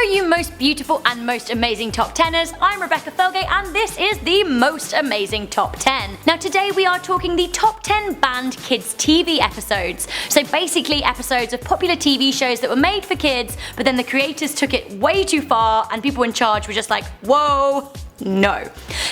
you most beautiful and most amazing top 10ers, I'm Rebecca Felgate and this is the most amazing top 10. Now today we are talking the top 10 banned kids TV episodes. So basically episodes of popular TV shows that were made for kids, but then the creators took it way too far and people in charge were just like, whoa, no.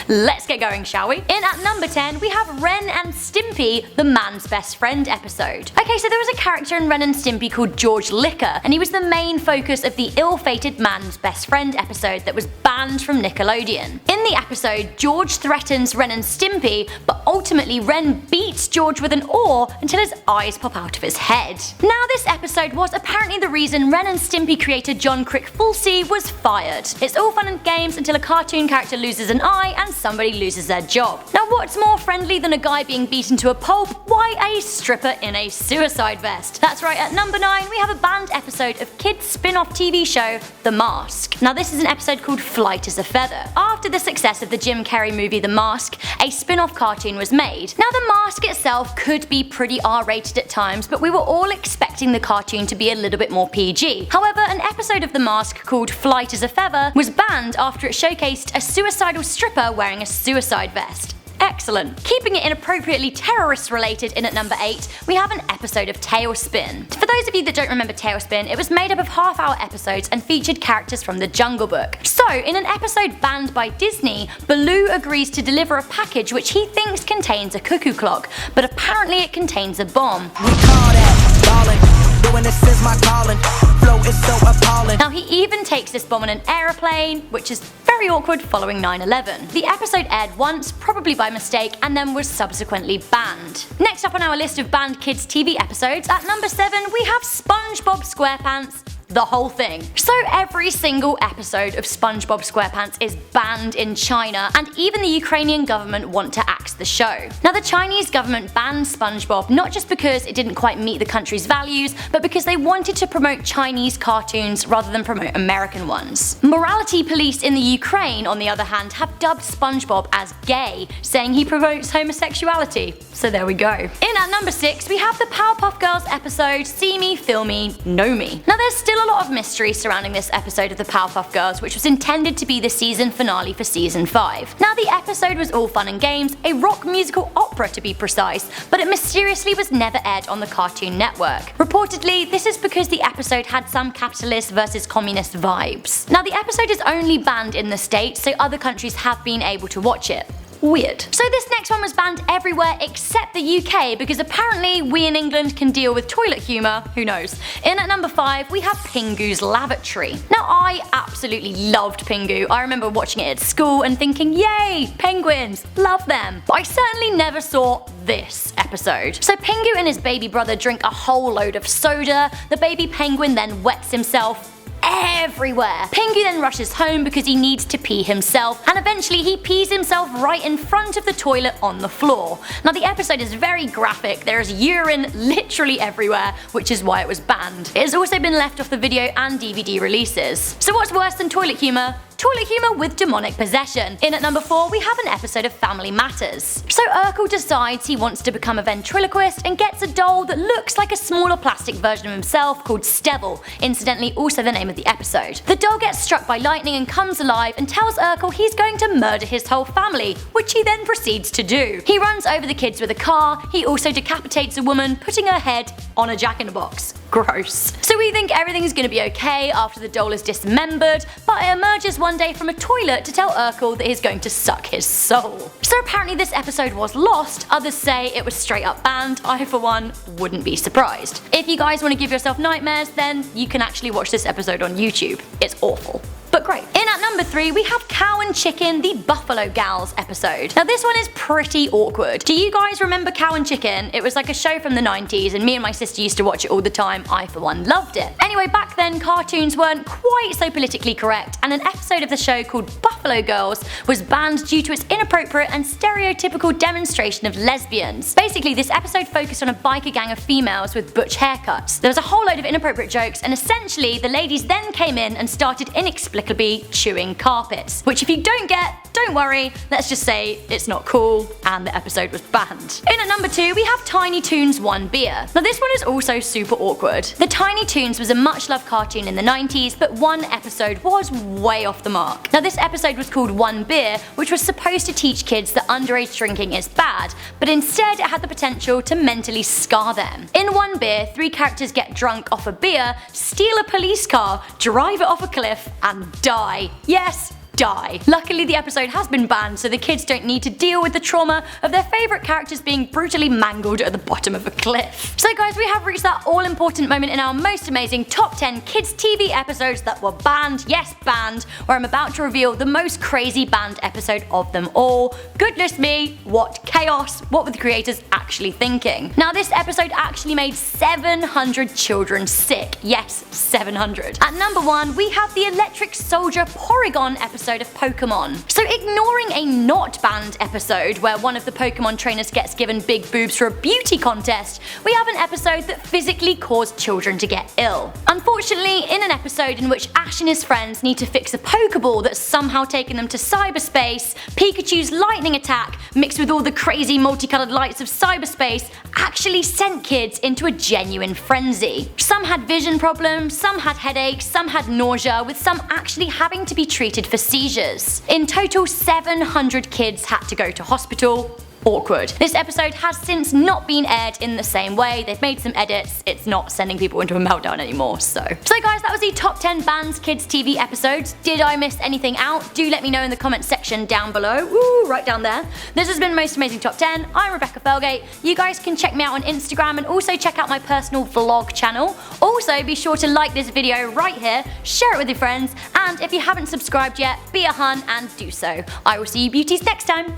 Let's get going, shall we? In at number 10, we have Ren and Stimpy, the man's best friend episode. Okay, so there was a character in Ren and Stimpy called George Liquor, and he was the main focus of the ill-fated man's best friend episode that was banned from Nickelodeon. In the episode, George threatens Ren and Stimpy, but ultimately Ren beats George with an oar until his eyes pop out of his head. Now this episode was apparently the reason Ren and Stimpy creator John Crick-Fulsey was fired. It's all fun and games until a cartoon character loses an eye and somebody loses their job. Now what's more friendly than a guy being beaten to a pulp? Why, a stripper in a suicide vest. That's right, at number 9 we have a banned episode of kids spin-off TV show The Mask. Now this is an episode called Flight as a Feather. After the success of the Jim Carrey movie The Mask, a spin-off cartoon was made. Now The Mask itself could be pretty R-rated at times, but we were all expecting the cartoon to be a little bit more PG. However, an episode of The Mask called Flight as a Feather was banned after it showcased a suicidal stripper wearing a suicide vest. Excellent. Keeping it inappropriately terrorist related, in at number 8, we have an episode of Talespin. For those of you that don't remember Talespin, it was made up of half-hour episodes and featured characters from the Jungle Book. So, in an episode banned by Disney, Baloo agrees to deliver a package which he thinks contains a cuckoo clock, but apparently it contains a bomb. We call that ballin'. Doing this is my calling. Flow is so appalling. Now he even takes this bomb on an aeroplane, which is very awkward following 9/11. The episode aired once, probably by mistake, and then was subsequently banned. Next up on our list of banned kids TV episodes, at number 7 we have Spongebob Squarepants, the whole thing. So every single episode of Spongebob Squarepants is banned in China, and even the Ukrainian government want to axe the show. Now the Chinese government banned Spongebob not just because it didn't quite meet the country's values, but because they wanted to promote Chinese cartoons rather than promote American ones. Morality police in the Ukraine, on the other hand, have dubbed Spongebob as gay, saying he promotes homosexuality. So there we go. In at number 6 we have the Powerpuff Girls episode See Me, Feel Me, Know Me. Now there's still a lot of mystery surrounding this episode of the Powerpuff Girls, which was intended to be the season finale for season 5. Now the episode was all fun and games, a rock musical opera to be precise, but it mysteriously was never aired on the Cartoon Network. Reportedly, this is because the episode had some capitalist versus communist vibes. Now the episode is only banned in the States, so other countries have been able to watch it. Weird. So this next one was banned everywhere except the UK because apparently we in England can deal with toilet humour, who knows. In at number 5 we have Pingu's Lavatory. Now I absolutely loved Pingu. I remember watching it at school and thinking, yay, penguins, love them. But I certainly never saw this episode. So Pingu and his baby brother drink a whole load of soda, the baby penguin then wets himself everywhere. Pingu then rushes home because he needs to pee himself, and eventually he pees himself right in front of the toilet on the floor. Now the episode is very graphic, there is urine literally everywhere, which is why it was banned. It has also been left off the video and DVD releases. So what's worse than toilet humour? Toilet humour with demonic possession. In at number 4 we have an episode of Family Matters. So Urkel decides he wants to become a ventriloquist and gets a doll that looks like a smaller plastic version of himself called Stevil, incidentally also the name of the episode. The doll gets struck by lightning and comes alive and tells Urkel he's going to murder his whole family, which he then proceeds to do. He runs over the kids with a car, he also decapitates a woman, putting her head on a jack-in-the-box. Gross. So we think everything's gonna be okay after the doll is dismembered, but it emerges one day from a toilet to tell Urkel that he's going to suck his soul. So apparently this episode was lost, others say it was straight up banned. I for one wouldn't be surprised. If you guys want to give yourself nightmares, then you can actually watch this episode on YouTube. It's awful, but great. In at number 3 we have Cow and Chicken, the Buffalo Gals episode. Now this one is pretty awkward. Do you guys remember Cow and Chicken? It was like a show from the 90s and me and my sister used to watch it all the time. I for one loved it. Anyway, back then cartoons weren't quite so politically correct, and an episode of the show called Buffalo Buffalo Girls was banned due to its inappropriate and stereotypical demonstration of lesbians. Basically, this episode focused on a biker gang of females with butch haircuts. There was a whole load of inappropriate jokes, and essentially the ladies then came in and started inexplicably chewing carpets. Which, if you don't get, don't worry, let's just say it's not cool, and the episode was banned. In at number 2, we have Tiny Toons One Beer. Now this one is also super awkward. The Tiny Toons was a much loved cartoon in the 90s, but one episode was way off the mark. Now this episode was called One Beer, which was supposed to teach kids that underage drinking is bad, but instead it had the potential to mentally scar them. In One Beer, 3 characters get drunk off a beer, steal a police car, drive it off a cliff, and die. Yes, die. Luckily the episode has been banned, so the kids don't need to deal with the trauma of their favourite characters being brutally mangled at the bottom of a cliff. So guys, we have reached that all important moment in our most amazing top 10 kids TV episodes that were banned, yes banned, where I'm about to reveal the most crazy banned episode of them all. Goodness me, what chaos, what were the creators actually thinking? Now this episode actually made 700 children sick, yes 700. At number 1 we have the Electric Soldier Porygon episode of Pokemon. So ignoring a not banned episode where one of the Pokemon trainers gets given big boobs for a beauty contest, we have an episode that physically caused children to get ill. Unfortunately, in an episode in which Ash and his friends need to fix a Pokeball that's somehow taken them to cyberspace, Pikachu's lightning attack, mixed with all the crazy multicolored lights of cyberspace, actually sent kids into a genuine frenzy. Some had vision problems, some had headaches, some had nausea, with some actually having to be treated for seizures. In total, 700 kids had to go to hospital. Awkward. This episode has since not been aired in the same way. They've made some edits. It's not sending people into a meltdown anymore, so guys, that was the top 10 banned kids TV episodes. Did I miss anything out? Do let me know in the comments section down below. Ooh, right down there. This has been Most Amazing Top 10. I'm Rebecca Felgate. You guys can check me out on Instagram and also check out my personal vlog channel. Also, be sure to like this video right here, share it with your friends, and if you haven't subscribed yet, be a hun and do so. I will see you beauties next time.